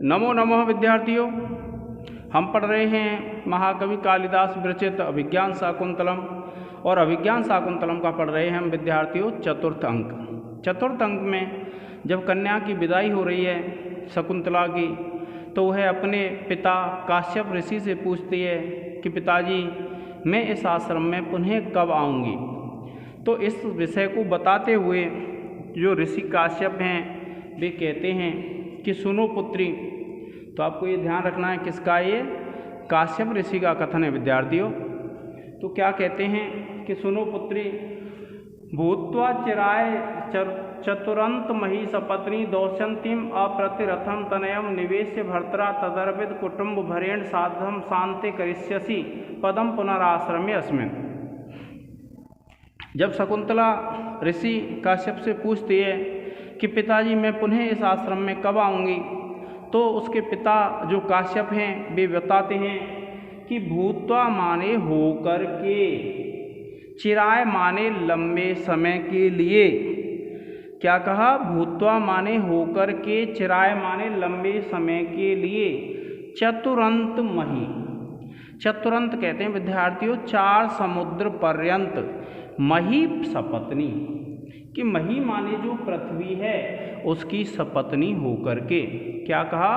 नमो नमः विद्यार्थियों, हम पढ़ रहे हैं महाकवि कालिदास विरचित अभिज्ञान शाकुंतलम और अभिज्ञान शाकुंतलम का पढ़ रहे हैं हम विद्यार्थियों चतुर्थ अंक। चतुर्थ अंक में जब कन्या की विदाई हो रही है शकुंतला की, तो वह अपने पिता काश्यप ऋषि से पूछती है कि पिताजी, मैं इस आश्रम में पुनः कब आऊँगी। तो इस विषय को बताते हुए जो ऋषि काश्यप हैं वे कहते हैं कि सुनो पुत्री। तो आपको ये ध्यान रखना है किसका, ये काश्यप ऋषि का कथन है विद्यार्थियों। तो क्या कहते हैं कि सुनो पुत्री, भूत्वा चिराय चतुरंत मही सपत्नी दौश्यंतीम अप्रतिरथम तनयम निवेश्य भर्त्रा तदर्पित कुटुंब भरेण साधम शांति करिष्यसि पदम पुनराश्रमे अस्मिन्। जब शकुंतला ऋषि काश्यप से पूछती है कि पिताजी मैं पुनः इस आश्रम में कब आऊँगी, तो उसके पिता जो काश्यप हैं वे बताते हैं कि भूत्वा माने होकर के, चिराय माने लंबे समय के लिए। क्या कहा? भूत्वा माने होकर के, चिराय माने लंबे समय के लिए, चतुरंत मही। चतुरंत कहते हैं विद्यार्थियों 4 समुद्र पर्यंत, मही सपत्नी कि मही माने जो पृथ्वी है उसकी सपत्नी होकर के। क्या कहा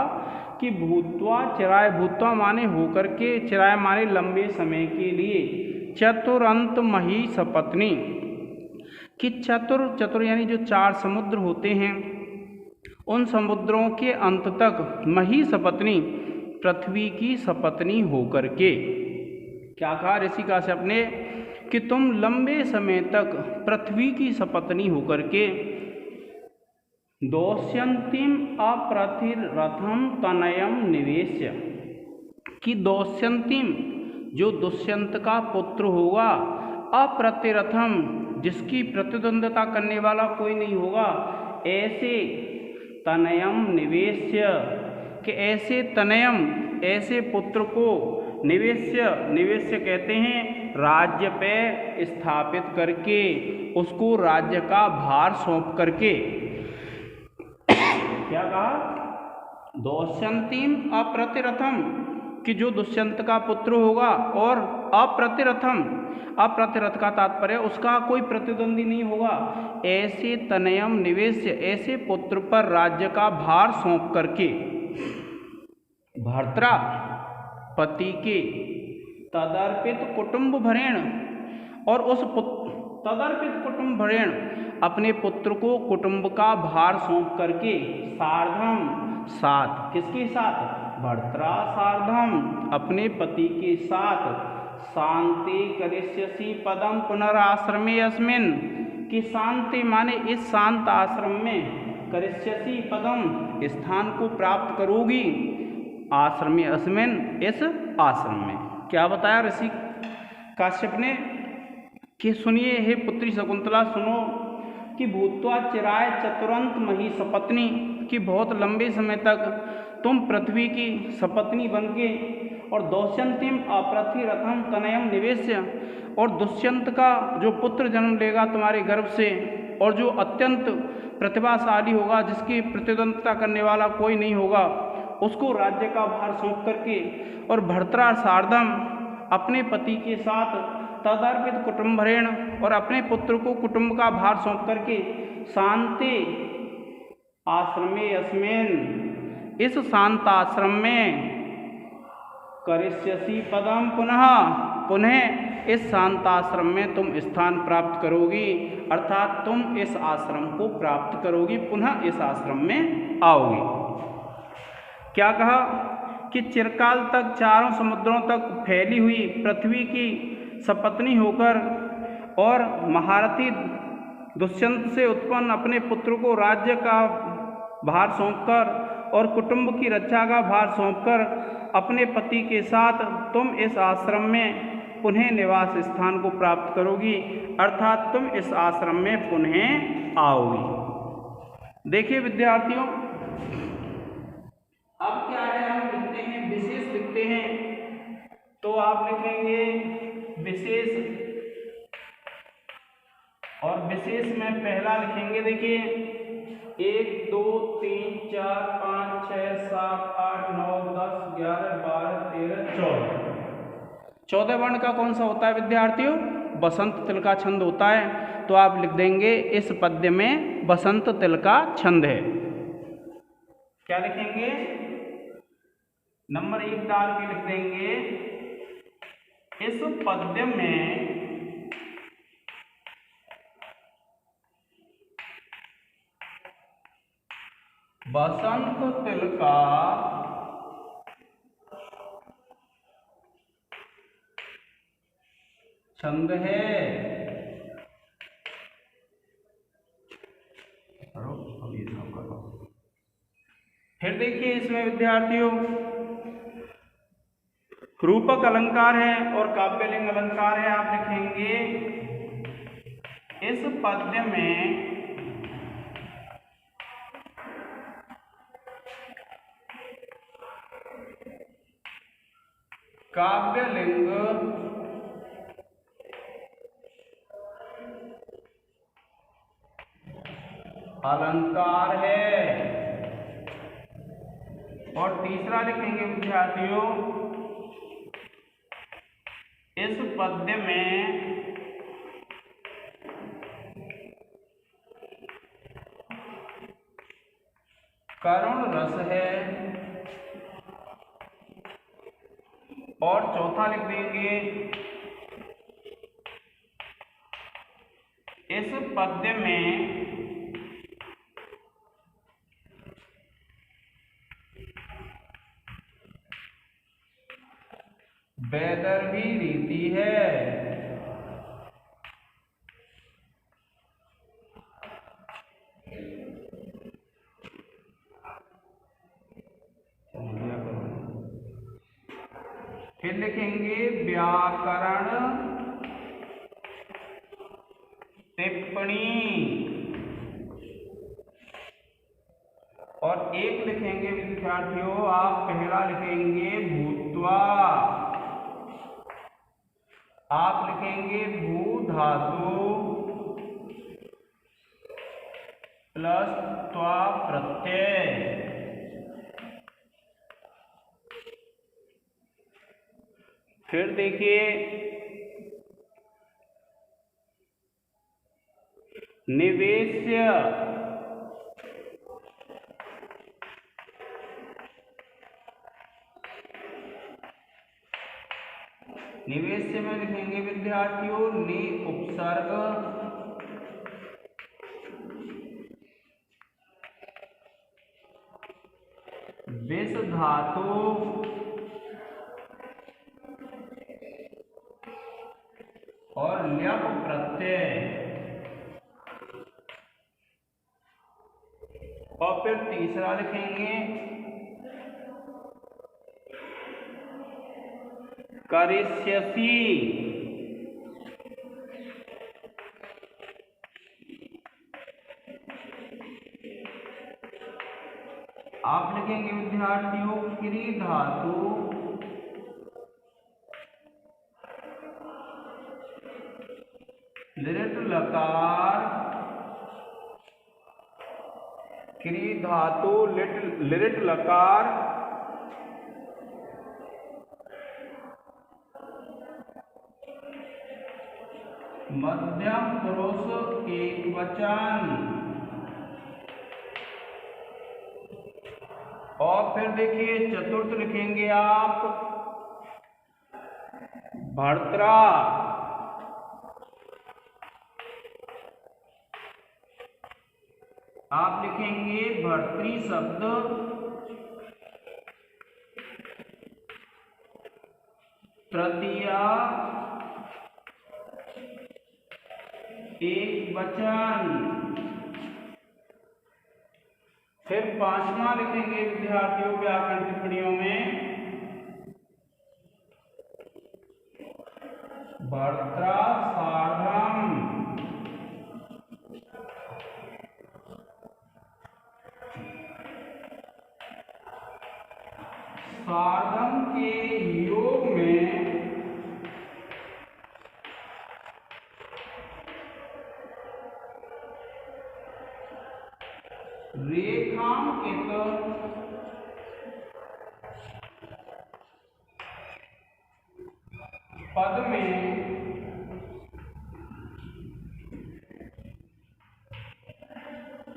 कि भूत्वा चिराय, भूत्वा माने होकर के, चिराय माने लंबे समय के लिए, चतुरंत मही सपत्नी कि चतुर यानी जो 4 समुद्र होते हैं उन समुद्रों के अंत तक मही सपत्नी, पृथ्वी की सपत्नी होकर के। क्या कहा ऋषि काश्यप ने कि तुम लंबे समय तक पृथ्वी की सपत्नी होकर के दौश्यंतीम अप्रतिरथम तनयम निवेश्य कि दौश्यंतीम जो दुष्यंत का पुत्र होगा, अप्रतिरथम जिसकी प्रतिद्वंदता करने वाला कोई नहीं होगा, ऐसे तनयम निवेश्य कि ऐसे तनयम ऐसे पुत्र को निवेश्य कहते हैं राज्य पे स्थापित करके, उसको राज्य का भार सौंप करके। क्या कहा? दौश्यंतीम अप्रतिरथम कि जो दुष्यंत का पुत्र होगा, और अप्रतिरथम, अप्रतिरथ का तात्पर्य उसका कोई प्रतिद्वंदी नहीं होगा, ऐसे तनयम निवेश्य ऐसे पुत्र पर राज्य का भार सौंप करके, भर्त्रा पति के, तदर्पित कुटुंब भरेण और उस तदर्पित कुटुंब भरेण अपने पुत्र को कुटुंब का भार सौंप करके, सार्धम साथ, किसके साथ? भर्त्रा सार्धम अपने पति के साथ, शांति करिष्यसि पदम पुनराश्रमे अस्मिन् कि शांति माने इस शांत आश्रम में, करिष्यसि पदम स्थान को प्राप्त करोगी, आश्रमे अस्मिन् इस आश्रम में। क्या बताया ऋषि काश्यप ने कि सुनिए हे पुत्री शकुंतला, सुनो कि भूत्वा चिराय चतुरंत मही सपत्नी कि बहुत लंबे समय तक तुम पृथ्वी की सपत्नी बनके, और दौश्यंतीम अप्रतिरथम तनयम निवेश्य और दुष्यंत का जो पुत्र जन्म लेगा तुम्हारे गर्भ से, और जो अत्यंत प्रतिभाशाली होगा, जिसकी प्रतिद्वंदता करने वाला कोई नहीं होगा, उसको राज्य का भार सौंप करके, और भर्त्रा सार्धम अपने पति के साथ, तदर्पित कुटुंबरेण और अपने पुत्र को कुटुंब का भार सौंप करके, शांति आश्रमे अस्मिन् इस शांत आश्रम में, करिष्यसि पदम पुनः इस शांत आश्रम में तुम स्थान प्राप्त करोगी, अर्थात तुम इस आश्रम को प्राप्त करोगी, पुनः इस आश्रम में आओगी। क्या कहा कि चिरकाल तक 4 समुद्रों तक फैली हुई पृथ्वी की सपत्नी होकर, और महारथी दुष्यंत से उत्पन्न अपने पुत्र को राज्य का भार सौंपकर और कुटुंब की रक्षा का भार सौंपकर अपने पति के साथ तुम इस आश्रम में पुनः निवास स्थान को प्राप्त करोगी, अर्थात तुम इस आश्रम में पुनः आओगी। देखिए विद्यार्थियों, अब क्या है, हम लिखते हैं विशेष लिखते हैं। तो आप लिखेंगे विशेष, और विशेष में पहला लिखेंगे, देखिए 1 2 3 4 5 6 7 चौथे वर्ण का कौन सा होता है विद्यार्थियों? बसंत तिल का छंद होता है। तो आप लिख देंगे इस पद्य में बसंत तिल का छंद है। क्या लिखेंगे? नंबर 1 डाल के लिख देंगे इस पद्य में बसंत तिल का छंद है। फिर देखिए इसमें विद्यार्थियों रूपक अलंकार है और काव्यलिंग अलंकार है। आप लिखेंगे इस पद्य में काव्यलिंग अलंकार है। और तीसरा लिखेंगे विद्यार्थियों इस पद्य में करुण रस है। और चौथा लिख देंगे इस पद्य में वैदर्भी रीति है। फिर लिखेंगे व्याकरण टिप्पणी। और एक लिखेंगे विद्यार्थियों आप पहला लिखेंगे भूत्वा। आप लिखेंगे भू धातु प्लस त्वा प्रत्यय। फिर देखिए निवेश्य। निवेश्य में लिखेंगे विद्यार्थियों नि उपसर्ग विष धातु और ल्यप प्रत्यय। और फिर तीसरा लिखेंगे करिष्यसि। आप लिखेंगे विद्यार्थियों क्री धातु लिट लकार क्री धातु लिट लकार मध्यम पुरुष एकवचन। और फिर देखिए चतुर्थ लिखेंगे आप भर्त्रा। आप लिखेंगे भर्तृ शब्द तृतीया एक वचन। फिर पांचवा लिखेंगे विद्यार्थियों व्याकरण टिप्पणियों में भर्त्रा सार्धम। सार्धम के योग में रेखांकित पद में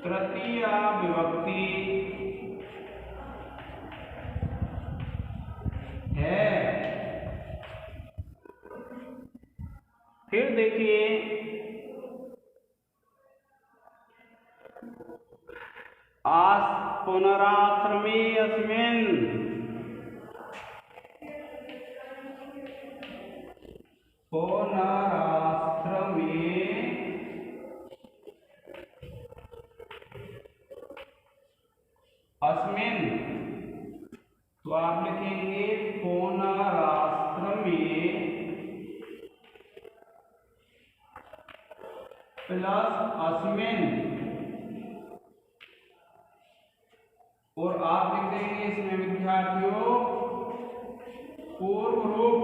तृतीया विभक्ति है। फिर देखिए पुनराश्रमे अस्मिन् पुनराश्रमे अस्मिन्, तो आप लिखेंगे पुनराश्रमे प्लस अस्मिन्, और आप लिख देंगे इसमें विद्यार्थियों पूर्व रूप।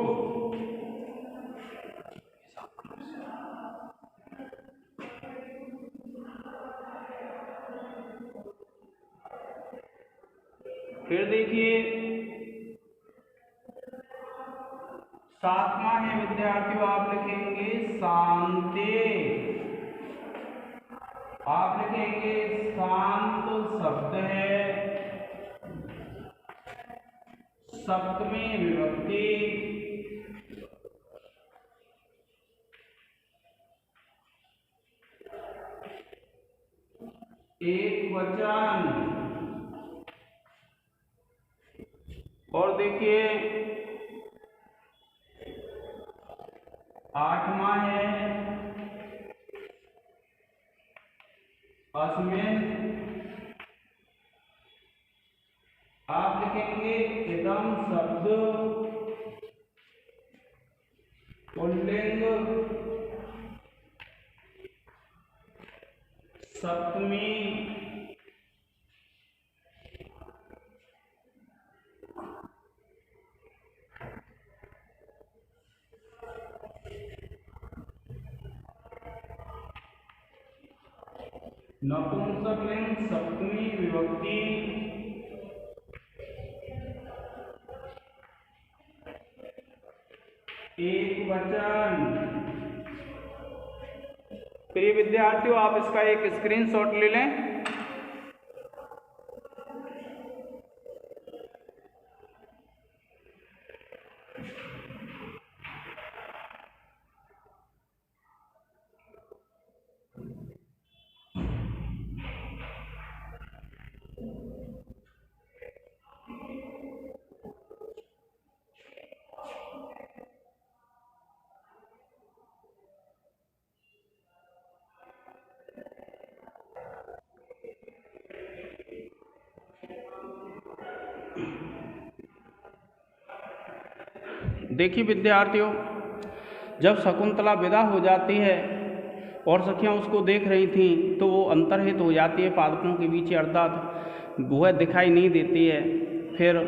फिर देखिए सातवां है विद्यार्थियों, आप लिखेंगे शांति, आप लिखेंगे शांत शब्द है सप्तमी विभक्ति, एक वचन। और देखिए आठवां है अस्मिन्, आप लिखेंगे इदम शब्द पुल्लिंग सप्तमी, नपुंसकलिंग सप्तमी विभक्ति, एक वचन। प्रिय विद्यार्थियों, आप इसका एक स्क्रीनशॉट ले लें। देखिए विद्यार्थियों, जब शकुंतला विदा हो जाती है और सखियां उसको देख रही थीं तो वो अंतर्हित हो जाती है पादपों के बीच, अर्थात वह दिखाई नहीं देती है। फिर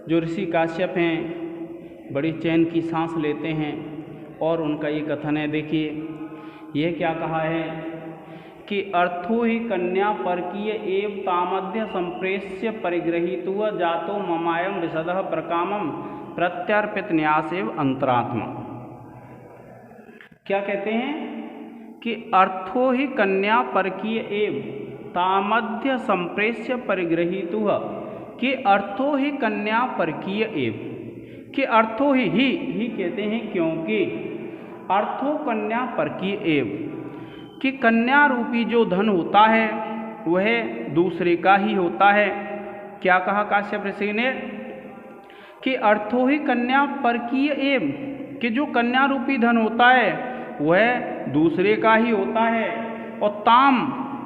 जो ऋषि काश्यप हैं बड़ी चैन की सांस लेते हैं और उनका ये कथन है। देखिए यह क्या कहा है कि अर्थो ही कन्या परकीय एव तामध्य संप्रेष्य परिगृहीतुः जातो ममायम विशदः प्रकामम प्रत्यर्पित न्यास एव अंतरात्मा। क्या कहते हैं कि अर्थो ही कन्या परकीय एव तामध्य संप्रेष्य परिगृहीतुः, कि अर्थो ही कन्या परकीय एव, कि अर्थो ही कहते हैं क्योंकि अर्थो कन्या परकीय एव, कि कन्या रूपी जो धन होता है वह दूसरे का ही होता है। क्या कहा काश्यप ऋषि ने कि अर्थो ही कन्या परकीय एव, कि जो कन्या रूपी धन होता है वह दूसरे का ही होता है। और ताम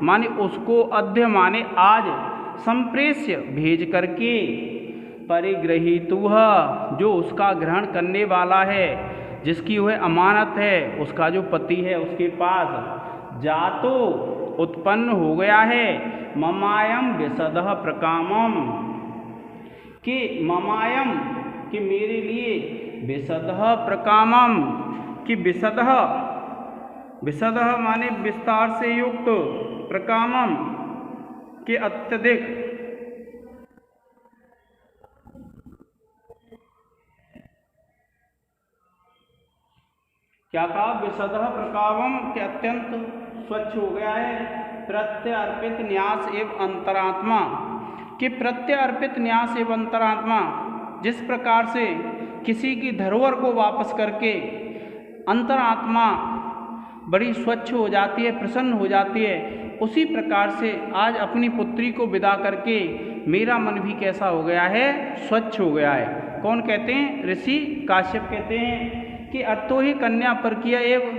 माने उसको, अध्य माने आज, संप्रेष्य भेज करके, परिगृहीतुः जो उसका ग्रहण करने वाला है, जिसकी वह अमानत है, उसका जो पति है उसके पास, जातो उत्पन्न हो गया है, ममायम विशदः प्रकामम, कि ममायम कि मेरे लिए, विशदः प्रकामम कि विशदः, विशदः माने विस्तार से युक्त, प्रकामम कि अत्यधिक, क्या कहा, विशदः प्रकावम के अत्यंत स्वच्छ हो गया है, प्रत्यय अर्पित न्यास एवं अंतरात्मा कि प्रत्यय अर्पित न्यास एवं अंतरात्मा जिस प्रकार से किसी की धरोहर को वापस करके अंतरात्मा बड़ी स्वच्छ हो जाती है, प्रसन्न हो जाती है, उसी प्रकार से आज अपनी पुत्री को विदा करके मेरा मन भी कैसा हो गया है, स्वच्छ हो गया है। कौन कहते हैं, ऋषि काश्यप कहते हैं कि अर्थो ही कन्या परकीय एवं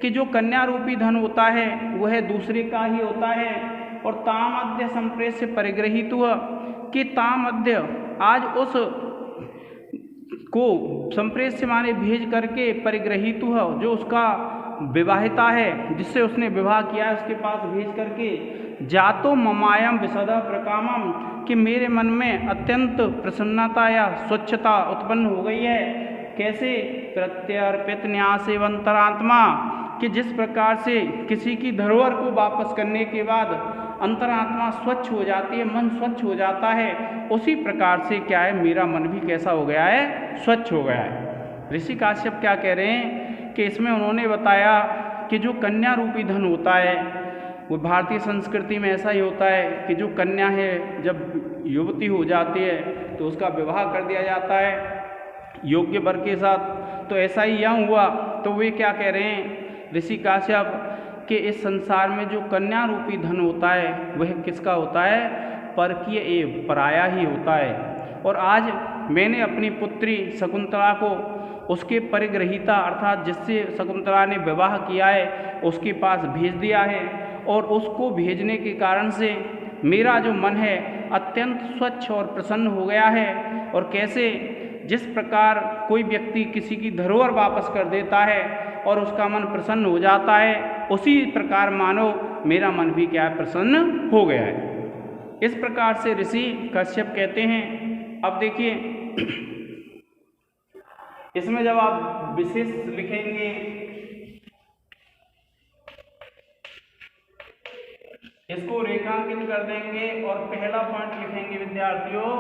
कि जो कन्या रूपी धन होता है वह दूसरे का ही होता है। और तामध्य संप्रेष्य परिग्रहित हुआ कि तामध्य आज उस को संप्रेष्य माने भेज करके परिग्रहित हुआ जो उसका विवाहिता है, जिससे उसने विवाह किया है, उसके पास भेज करके जातो ममायम विशदा प्रकामम कि मेरे मन में अत्यंत प्रसन्नता या स्वच्छता उत्पन्न हो गई है। कैसे, प्रत्यर्पित न्यास एवं अंतरात्मा कि जिस प्रकार से किसी की धरोहर को वापस करने के बाद अंतरात्मा स्वच्छ हो जाती है, मन स्वच्छ हो जाता है, उसी प्रकार से क्या है, मेरा मन भी कैसा हो गया है, स्वच्छ हो गया है। ऋषि काश्यप क्या कह रहे हैं कि इसमें उन्होंने बताया कि जो कन्या रूपी धन होता है वो भारतीय संस्कृति में ऐसा ही होता है कि जो कन्या है जब युवती हो जाती है तो उसका विवाह कर दिया जाता है योग्य वर के साथ। तो ऐसा ही यहाँ हुआ। तो वे क्या कह रहे हैं ऋषि काश्यप कि इस संसार में जो कन्या रूपी धन होता है वह किसका होता है, परकीय एवं पराया ही होता है। और आज मैंने अपनी पुत्री शकुंतला को उसके परिग्रहिता अर्थात जिससे शकुंतला ने विवाह किया है उसके पास भेज दिया है, और उसको भेजने के कारण से मेरा जो मन है अत्यंत स्वच्छ और प्रसन्न हो गया है। और कैसे, जिस प्रकार कोई व्यक्ति किसी की धरोहर वापस कर देता है और उसका मन प्रसन्न हो जाता है, उसी प्रकार मानो मेरा मन भी क्या है, प्रसन्न हो गया है। इस प्रकार से ऋषि कश्यप कहते हैं। अब देखिए इसमें जब आप विशेष लिखेंगे, इसको रेखांकित कर देंगे और पहला पॉइंट लिखेंगे विद्यार्थियों,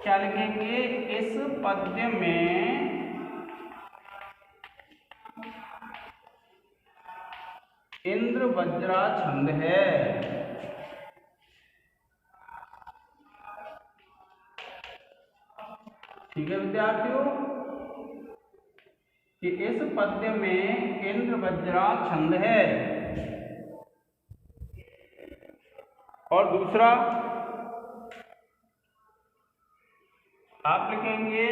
क्या लिखेंगे, इस पद्य में इंद्र वज्रा छंद है। ठीक है विद्यार्थियों, कि इस पद्य में इंद्र वज्रा छंद है। और दूसरा आप लिखेंगे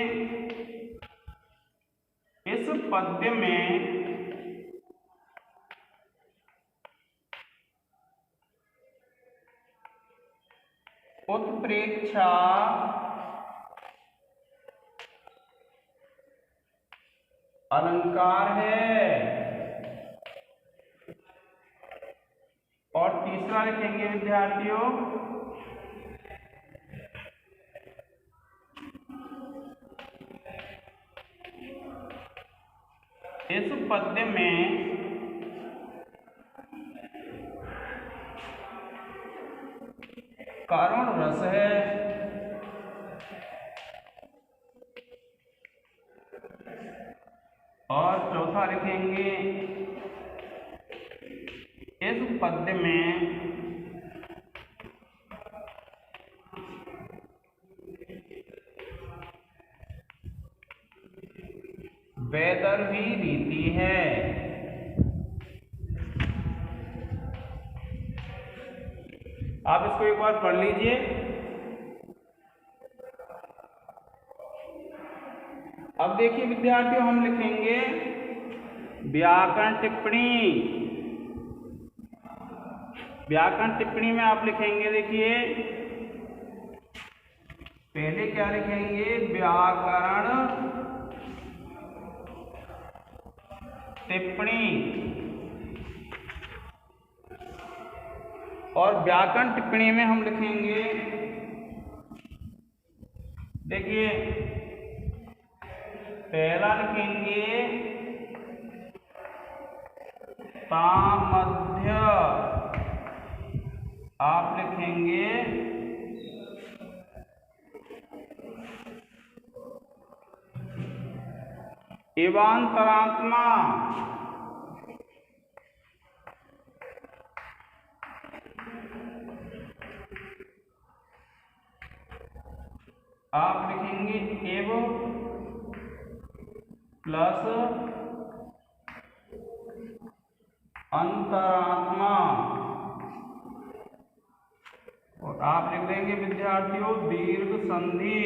इस पद्य में उत्प्रेक्षा अलंकार है। और तीसरा लिखेंगे विद्यार्थियों इस पद्य में करुण रस है। और चौथा लिखेंगे इस पद्य में वैदर्भी रीति है। आप इसको एक बार पढ़ लीजिए। अब देखिए विद्यार्थियों, हम लिखेंगे व्याकरण टिप्पणी। व्याकरण टिप्पणी में आप लिखेंगे, देखिए पहले क्या लिखेंगे, व्याकरण टिप्पणी। और व्याकरण टिप्पणी में हम लिखेंगे, देखिए पहला लिखेंगे तामध्य, आप लिखेंगे एवांतरात्मा। आप लिखेंगे एव प्लस अंतरात्मा, और आप लिख देंगे विद्यार्थियों दीर्घ संधि।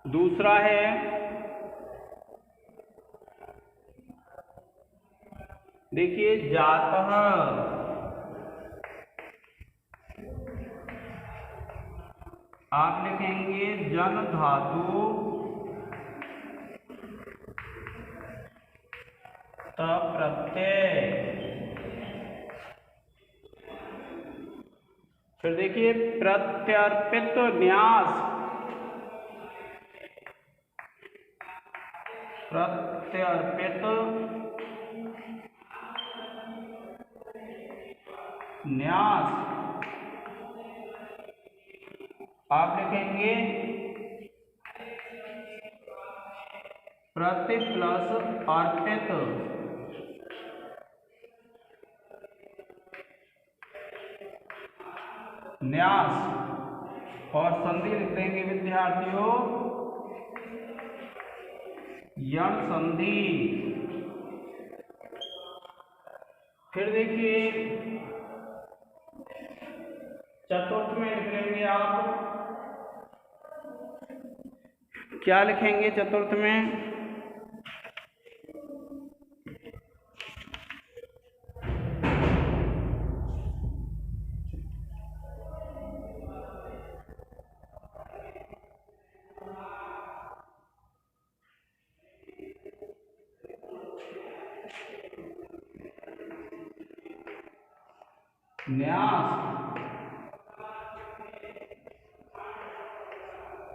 दूसरा है देखिए जातः, आप लिखेंगे जन धातु त प्रत्यय। फिर देखिए प्रत्यर्पित न्यास, प्रत्यर्पित न्यास, आप लिखेंगे प्रति प्लस अर्पित, न्यास, और संधि लिख देंगे विद्यार्थियों यण संधि। फिर देखिए चतुर्थ में लिख लेंगे आप, क्या लिखेंगे चतुर्थ में? न्यास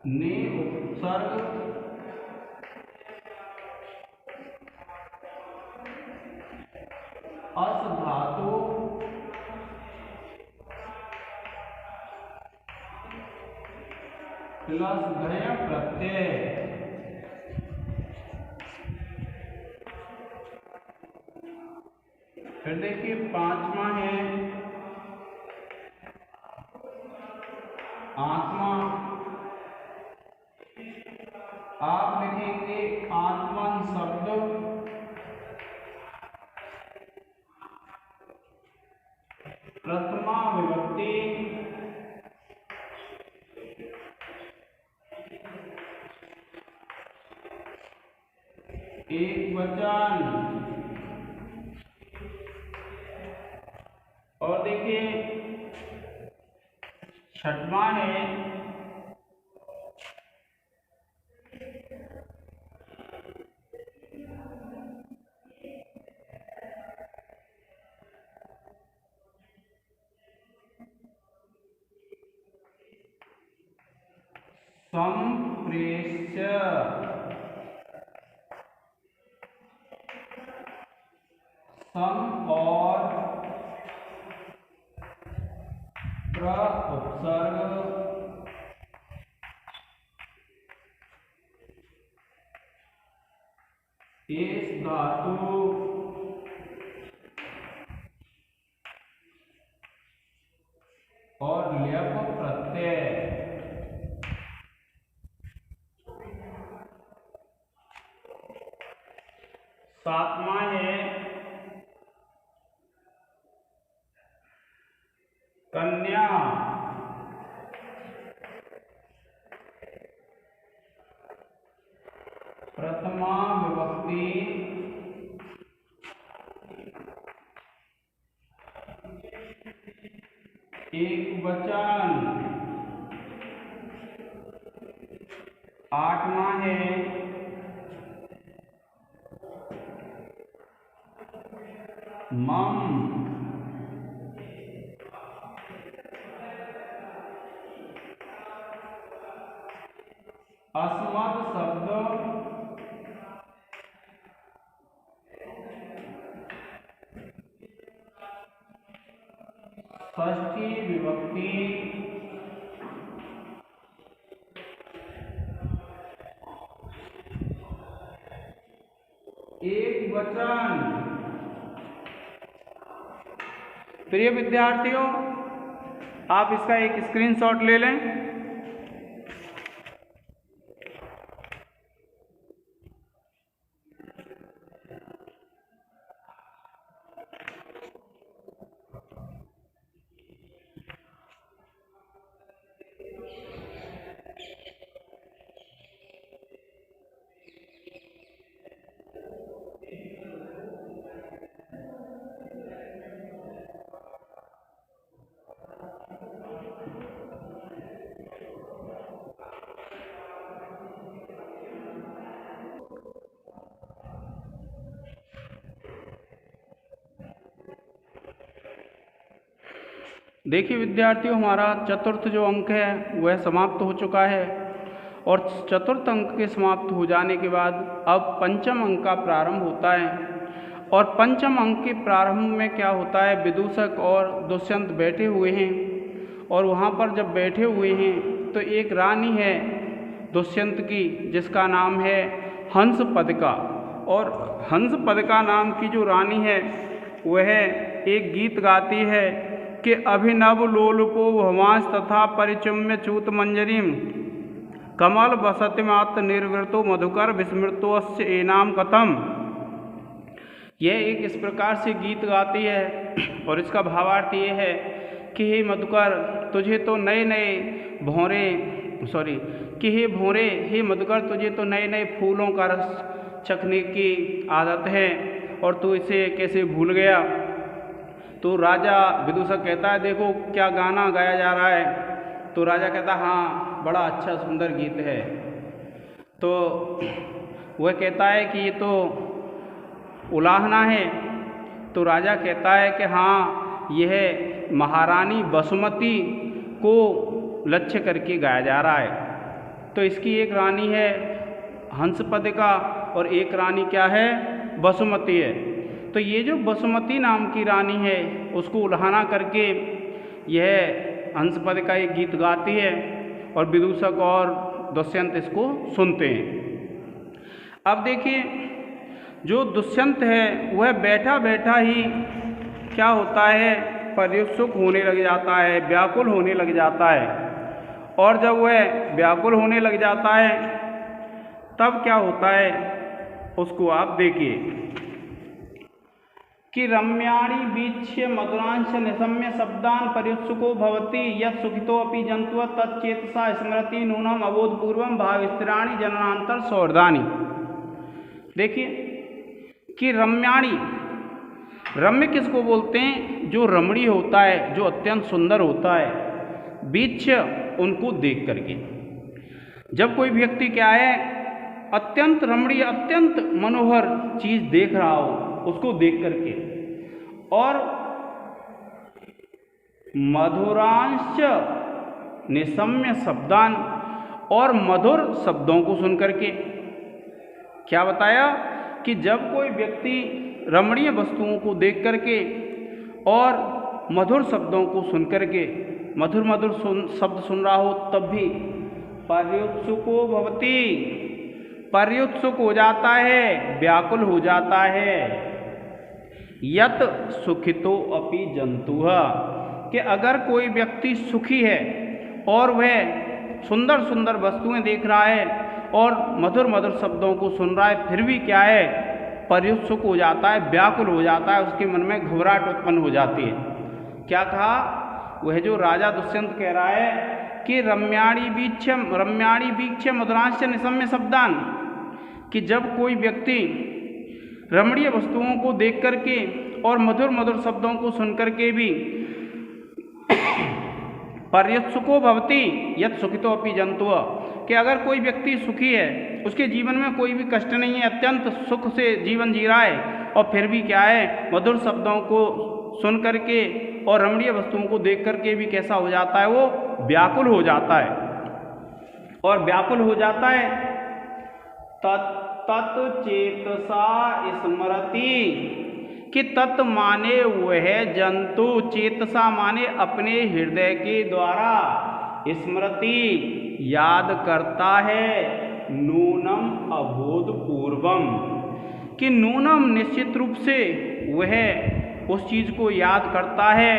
ने उपसर्ग अस धातु प्लस गय प्रत्यय। फिर देखिए पांचवा है आत्मा, आप लिखेंगे आत्मन शब्द प्रथमा विभक्ति एक वचन। और देखिए छठवां है संप्रेष्य, सम और प्र उपसर्ग एस धातु और ल्यप प्रत्यय। सातवां है कन्या, प्रथमा विभक्ति एक वचन। आठवां है मम, अस्मत् शब्द षष्ठी विभक्ति वचन। प्रिय विद्यार्थियों, आप इसका एक स्क्रीनशॉट ले लें। देखिए विद्यार्थियों, हमारा चतुर्थ जो अंक है वह समाप्त हो चुका है और चतुर्थ अंक के समाप्त हो जाने के बाद अब पंचम अंक का प्रारंभ होता है। और पंचम अंक के प्रारंभ में क्या होता है, विदूषक और दुष्यंत बैठे हुए हैं और वहाँ पर जब बैठे हुए हैं तो एक रानी है दुष्यंत की जिसका नाम है हंसपदिका। और हंसपदिका नाम की जो रानी है वह एक गीत गाती है कि अभिनव लोलुपो भवांस तथा परिचुम्य चूत मंजरीम कमल बसति मात्र निर्वृतो मधुकर विस्मृतोस्य एनाम कथम। यह एक इस प्रकार से गीत गाती है और इसका भावार्थ ये है कि हे मधुकर, तुझे तो नए नए भौरे हे मधुकर, तुझे तो नए नए फूलों का रस चखने की आदत है और तू इसे कैसे भूल गया। तो राजा विदूषक कहता है, देखो क्या गाना गाया जा रहा है। तो राजा कहता है, हाँ बड़ा अच्छा सुंदर गीत है। तो वह कहता है कि ये तो उलाहना है। तो राजा कहता है कि हाँ, यह महारानी बसुमती को लक्ष्य करके गाया जा रहा है। तो इसकी एक रानी है हंसपदिका और एक रानी क्या है, बसुमती है। तो ये जो बसुमती नाम की रानी है उसको उल्हाना करके यह हंसपदिका एक गीत गाती है और विदूषक और दुष्यंत इसको सुनते हैं। अब देखिए, जो दुष्यंत है वह बैठा बैठा ही क्या होता है, पर्युत्सुक होने लग जाता है, व्याकुल होने लग जाता है। और जब वह व्याकुल होने लग जाता है तब क्या होता है उसको आप देखिए कि रम्याणि वीक्ष्य मधुरांश निशम्य शब्दान पर्युत्सुको भवति यत् सुखितोऽपि जन्तुः तच्चेतसा स्मरति नूनम अबोधपूर्वम भावस्थिराणि जननांतर सौर्धानि। देखिए कि रम्याणि, रम्य किसको बोलते हैं, जो रमणीय होता है, जो अत्यंत सुंदर होता है। वीक्ष्य, उनको देख करके। जब कोई व्यक्ति क्या है, अत्यंत रमणीय अत्यंत मनोहर चीज देख रहा हो, उसको देख करके, और मधुरांश निशम्य शब्दान, और मधुर शब्दों को सुन करके। क्या बताया कि जब कोई व्यक्ति रमणीय वस्तुओं को देख करके और मधुर शब्दों को सुन करके, मधुर मधुर शब्द सुन रहा हो, तब भी पर्युत्सुको भवति, पर्युत्सुक हो जाता है, व्याकुल हो जाता है। यत सुखितो अपि जंतुः, कि अगर कोई व्यक्ति सुखी है और वह सुंदर सुंदर वस्तुएं देख रहा है और मधुर मधुर शब्दों को सुन रहा है, फिर भी क्या है, पर्युत्सुक हो जाता है, व्याकुल हो जाता है, उसके मन में घबराहट उत्पन्न हो जाती है। क्या कहा, वह जो राजा दुष्यंत कह रहा है कि रम्याणि वीक्ष्य मधुरांश निशम्य शब्दान, कि जब कोई व्यक्ति रमणीय वस्तुओं को देख करके और मधुर मधुर शब्दों को सुन करके भी पर्युत्सुको भवति यत् सुखितो अपि जंतुः, कि अगर कोई व्यक्ति सुखी है, उसके जीवन में कोई भी कष्ट नहीं है, अत्यंत सुख से जीवन जी रहा है, और फिर भी क्या है, मधुर शब्दों को सुन करके और रमणीय वस्तुओं को देख करके भी कैसा हो जाता है, वो व्याकुल हो जाता है। और व्याकुल हो जाता है तत् चेतसा स्मरति, कि तत् माने वह जंतु, चेतसा माने अपने हृदय के द्वारा, स्मृति याद करता है, नूनम अबोध पूर्वम, कि नूनम निश्चित रूप से वह उस चीज़ को याद करता है,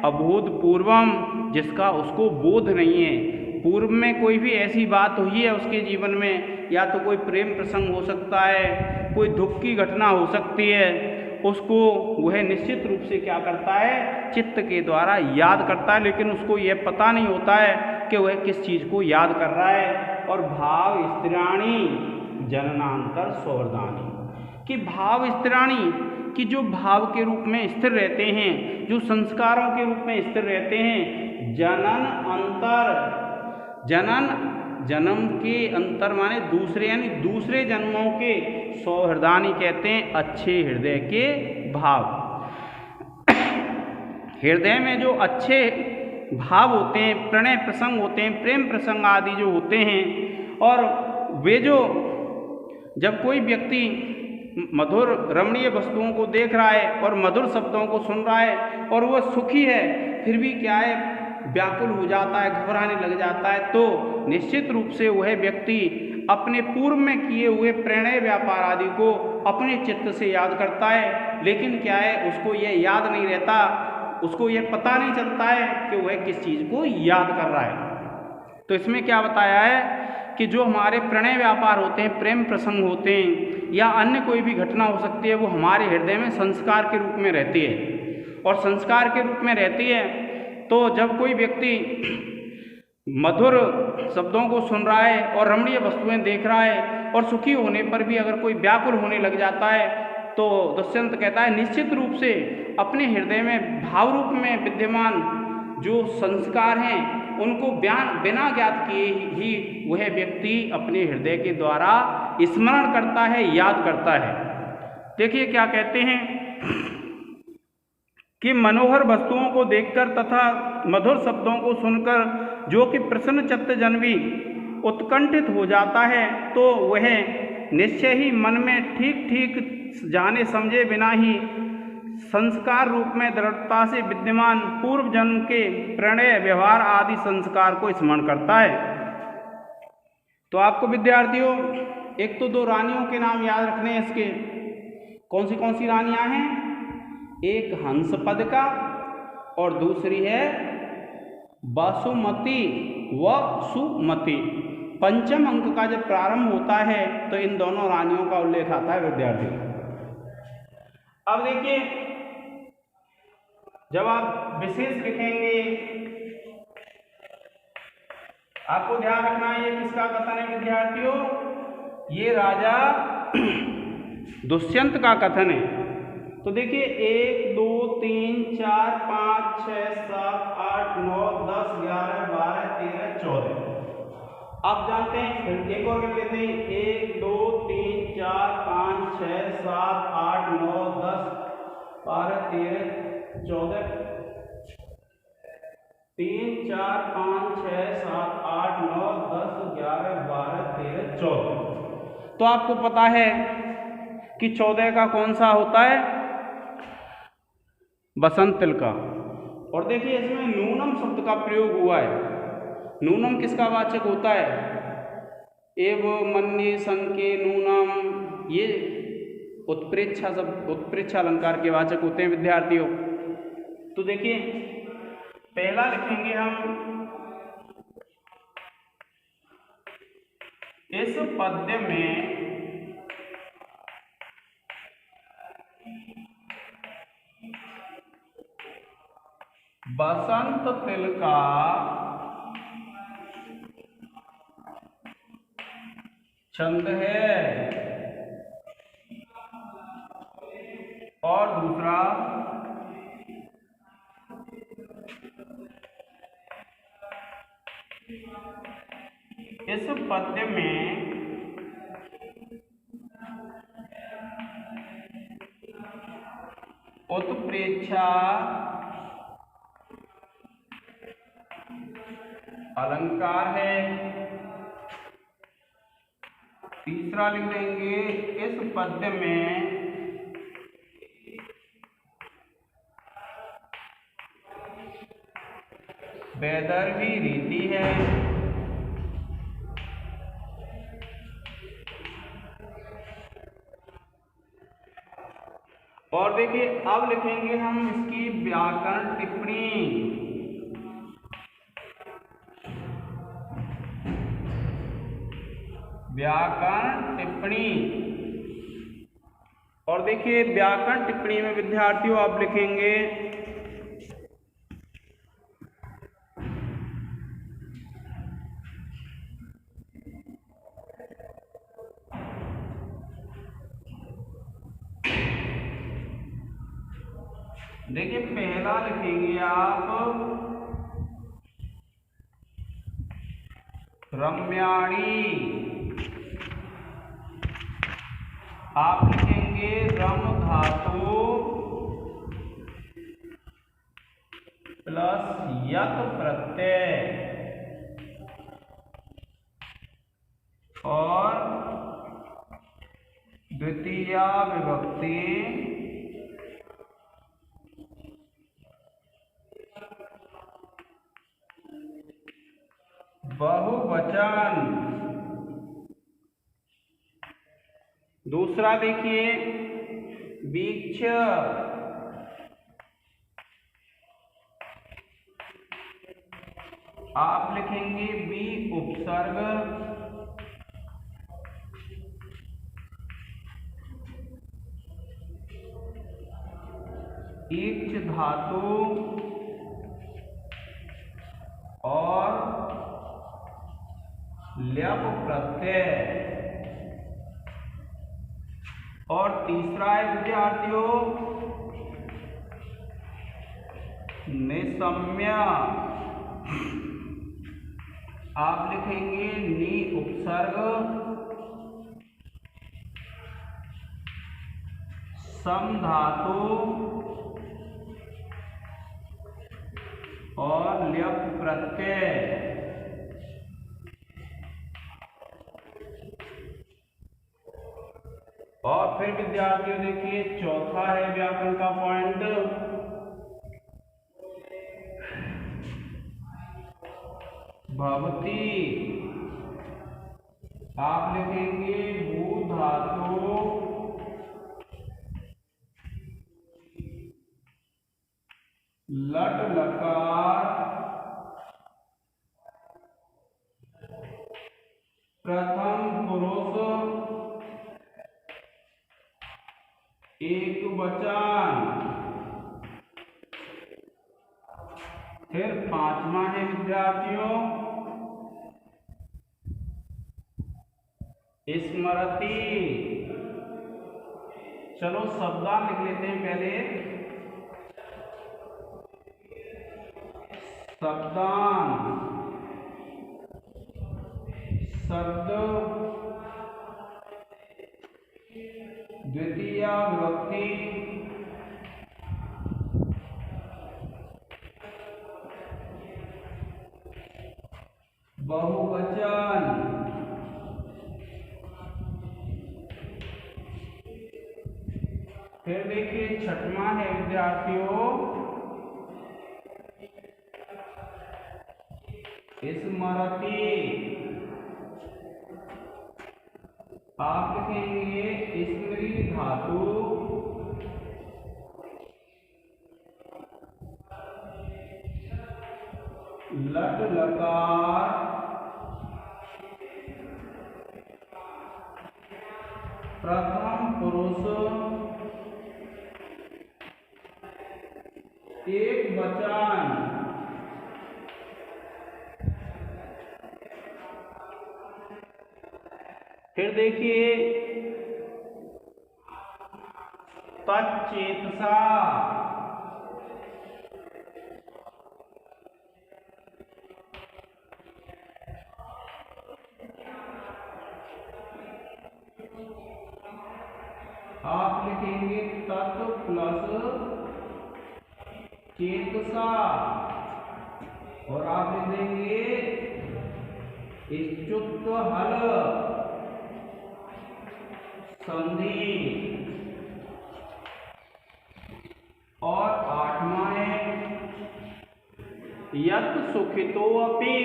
अभूतपूर्वम जिसका उसको बोध नहीं है। पूर्व में कोई भी ऐसी बात हुई है उसके जीवन में, या तो कोई प्रेम प्रसंग हो सकता है, कोई दुख की घटना हो सकती है, उसको वह निश्चित रूप से क्या करता है, चित्त के द्वारा याद करता है, लेकिन उसको यह पता नहीं होता है कि वह किस चीज़ को याद कर रहा है। और भाव स्थिराणी जननांतर सौवरदानी, कि भाव स्थिराणी कि जो भाव के रूप में स्थिर रहते हैं, जो संस्कारों के रूप में स्थिर रहते हैं, जनन अंतर, जनन जन्म के अंतर माने दूसरे, यानी दूसरे जन्मों के सौहृदानी कहते हैं अच्छे हृदय के भाव। हृदय में जो अच्छे भाव होते हैं, प्रणय प्रसंग होते हैं, प्रेम प्रसंग आदि जो होते हैं, और वे जो जब कोई व्यक्ति मधुर रमणीय वस्तुओं को देख रहा है और मधुर शब्दों को सुन रहा है और वह सुखी है, फिर भी क्या है, व्याकुल हो जाता है, घबराने लग जाता है, तो निश्चित रूप से वह व्यक्ति अपने पूर्व में किए हुए प्रणय व्यापार आदि को अपने चित्त से याद करता है। लेकिन क्या है, उसको यह याद नहीं रहता, उसको यह पता नहीं चलता है कि वह किस चीज़ को याद कर रहा है। तो इसमें क्या बताया है कि जो हमारे प्रणय व्यापार होते हैं, प्रेम प्रसंग होते हैं, या अन्य कोई भी घटना हो सकती है, वो हमारे हृदय में संस्कार के रूप में रहती है। और संस्कार के रूप में रहती है तो जब कोई व्यक्ति मधुर शब्दों को सुन रहा है और रमणीय वस्तुएं देख रहा है, और सुखी होने पर भी अगर कोई व्याकुल होने लग जाता है, तो दुष्यंत कहता है निश्चित रूप से अपने हृदय में भाव रूप में विद्यमान जो संस्कार हैं उनको बिना ज्ञात किए ही वह व्यक्ति अपने हृदय के द्वारा स्मरण करता है, याद करता है। देखिए क्या कहते हैं कि मनोहर वस्तुओं को देखकर तथा मधुर शब्दों को सुनकर जो कि प्रसन्न चित्त जन भी उत्कंठित हो जाता है, तो वह निश्चय ही मन में ठीक ठीक जाने समझे बिना ही संस्कार रूप में दृढ़ता से विद्यमान पूर्व जन्म के प्रणय व्यवहार आदि संस्कार को स्मरण करता है। तो आपको विद्यार्थियों एक तो दो रानियों के नाम याद रखने हैं इसके। कौन सी रानियां हैं? एक हंस पद का और दूसरी है वसुमती व सुमति। पंचम अंक का जब प्रारंभ होता है तो इन दोनों रानियों का उल्लेख आता है विद्यार्थियों। अब देखिए, जब आप विशेष लिखेंगे आपको ध्यान रखना है ये किसका कथन है विद्यार्थियों? ये राजा दुष्यंत का कथन है। तो देखिए 1 2 3 4 5 6 7 8 9 10 11 12 13 14। आप जानते हैं, फिर एक और कर लेते हैं 1 2 3 4 5 6 7 8 9 10 12 13 14 3 4 5 6 7 8 9 10 11 12 13 14। तो आपको पता है कि 14 का कौन सा होता है? बसंत तिल का। और देखिए इसमें नूनम शब्द का प्रयोग हुआ है। नूनम किसका वाचक होता है? एव मन्ये संके नूनम, ये उत्प्रेक्षा शब्द, उत्प्रेक्षा अलंकार के वाचक होते हैं विद्यार्थियों। तो देखिए पहला लिखेंगे हम, इस पद्य में बसंत तिल का छंद है, और दूसरा इस पद्य में उत्प्रेक्षा अलंकार है। तीसरा लिख देंगे, इस पद्य में वैदर्भी रीति है। और देखिए अब लिखेंगे हम इसकी व्याकरण टिप्पणी। व्याकरण टिप्पणी। और देखिए व्याकरण टिप्पणी में विद्यार्थियों आप लिखेंगे देखिए पहला लिखेंगे आप रम्याणी। आप लिखेंगे रम धातु प्लस यत प्रत्यय और द्वितीया विभक्ति बहुवचन। दूसरा देखिए वीक्ष। आप लिखेंगे बी उपसर्ग ईक्ष धातु और ल्यप प्रत्यय। और तीसरा है विद्यार्थियों निशम्य। आप लिखेंगे नी उपसर्ग सम धातु और ल्यप प्रत्यय। और फिर विद्यार्थियों देखिए चौथा है व्याकरण का पॉइंट भवती। आप लिखेंगे भू धातु लट लकार प्रथम पुरुष एक वचन। फिर पांचवा है विद्यार्थियों स्मृति। चलो शब्दार्थ लिख लेते हैं पहले। शब्दांत शब्द द्वितीया विभक्ति बहुवचन। फिर देखिए छठवां है विद्यार्थियों स्मृति। आप लिखेंगे स्मृति धातु लट लकार प्रथम पुरुष एक वचन। फिर देखिए तच्चेतसा। आप लिखेंगे तत्व प्लस चेतसा और आप लिख देंगे इच्छुत्व हल संधि। और आठवां है यत् सुखितो अपि।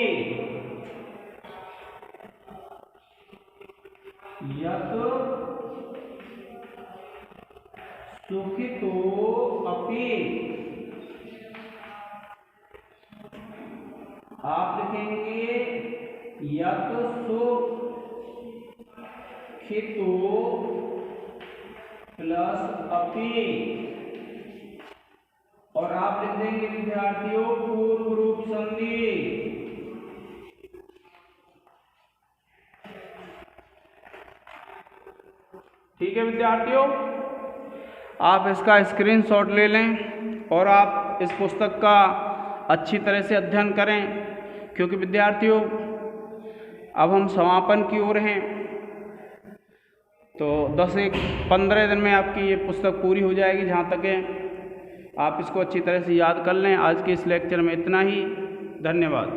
यत् सुखितो सुखितो अपि, आप लिखेंगे यत सुखितो प्लस अपि, और आप लिख देंगे विद्यार्थियों पूर्व रूप संधि। ठीक है विद्यार्थियों, आप इसका स्क्रीनशॉट ले लें और आप इस पुस्तक का अच्छी तरह से अध्ययन करें, क्योंकि विद्यार्थियों अब हम समापन की ओर हैं। तो 10-15 दिन में आपकी ये पुस्तक पूरी हो जाएगी। जहाँ तक है आप इसको अच्छी तरह से याद कर लें। आज के इस लेक्चर में इतना ही। धन्यवाद।